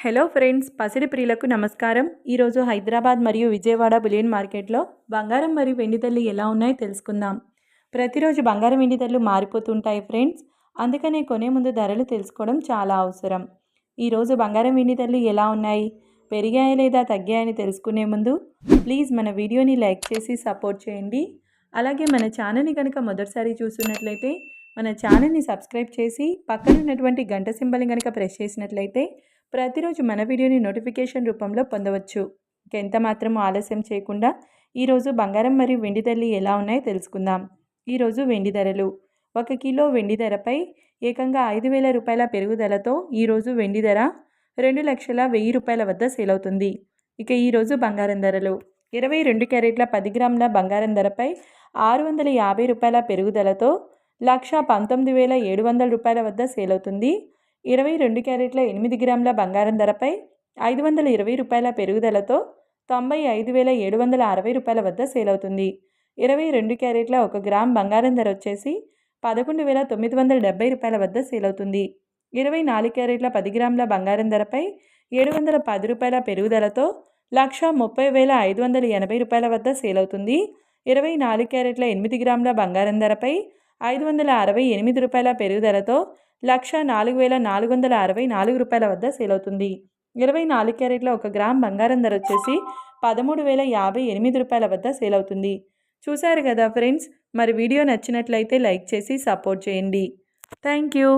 Hello friends, పసిడి ప్రియులకు నమస్కారం. ఈరోజు హైదరాబాద్ మరియు విజయవాడ బులియన్ మార్కెట్లో బంగారం మరియు వెండి ధరలు ఎలా ఉన్నాయో తెలుసుకుందాం. ప్రతిరోజు బంగారం వెండి ధరలు మారిపోతుంటాయి ఫ్రెండ్స్, అందుకనే కొనే ముందు ధరలు తెలుసుకోవడం చాలా అవసరం. ఈరోజు బంగారం వెండి ధరలు ఎలా ఉన్నాయి, పెరిగాయా లేదా తగ్గాయని తెలుసుకునే ముందు ప్లీజ్ మన వీడియోని లైక్ చేసి సపోర్ట్ చేయండి. అలాగే మన ఛానల్ని కనుక మొదటిసారి చూస్తున్నట్లయితే మన ఛానల్ని సబ్స్క్రైబ్ చేసి పక్కన ఉన్నటువంటి గంట సింబల్ని కనుక ప్రెస్ చేసినట్లయితే ప్రతిరోజు మన వీడియోని నోటిఫికేషన్ రూపంలో పొందవచ్చు. ఎంత మాత్రం ఆలస్యం చేయకుండా ఈరోజు బంగారం మరియు వెండి ధరలు ఎలా ఉన్నాయో తెలుసుకుందాం. ఈరోజు వెండి ధరలు 1 కిలో వెండి ధరపై ఏకంగా 5,000 రూపాయల పెరుగుదలతో ఈరోజు వెండి ధర 2,01,000 రూపాయల వద్ద సేల్ అవుతుంది. ఇక ఈరోజు బంగారం ధరలు 22 క్యారెట్ల 10 గ్రాముల బంగారం ధరపై 650 రూపాయల పెరుగుదలతో 1,19,700 రూపాయల వద్ద సేల్ అవుతుంది. 22 క్యారెట్ల 8 గ్రాముల బంగారం ధరపై 520 రూపాయల పెరుగుదలతో 95,760 రూపాయల వద్ద సేల్ అవుతుంది. 22 క్యారెట్ల 1 గ్రామ్ బంగారం ధర వచ్చేసి 11,970 రూపాయల వద్ద సేల్ అవుతుంది. 24 క్యారెట్ల 10 గ్రాముల బంగారం ధరపై 710 రూపాయల పెరుగుదలతో 1,30,580 రూపాయల వద్ద సేల్ అవుతుంది. 24 క్యారెట్ల 8 గ్రాముల బంగారం ధరపై 568 రూపాయల పెరుగుదలతో 1,04,464 రూపాయల వద్ద సేల్ అవుతుంది. 24 క్యారెట్ల 1 గ్రామ్ బంగారం ధర వచ్చేసి 13,058 రూపాయల వద్ద సేల్ అవుతుంది. చూశారు కదా ఫ్రెండ్స్, మరి వీడియో నచ్చినట్లయితే లైక్ చేసి సపోర్ట్ చేయండి. Thank you.